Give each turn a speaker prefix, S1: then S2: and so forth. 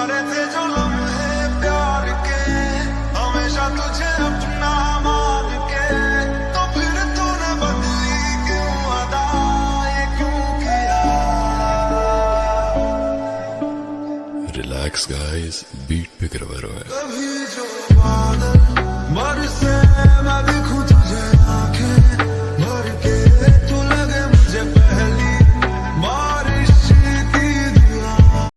S1: गुजारे थे जो लम्हे प्यार के, हमेशा तुझे अपना मान के, तो फिर तूने बदली क्यों अदा, ये क्यों किया?
S2: रिलैक्स गाइस, बीट पे करवा रहा है।
S1: कभी जो बादल बरसे मैं भी खुद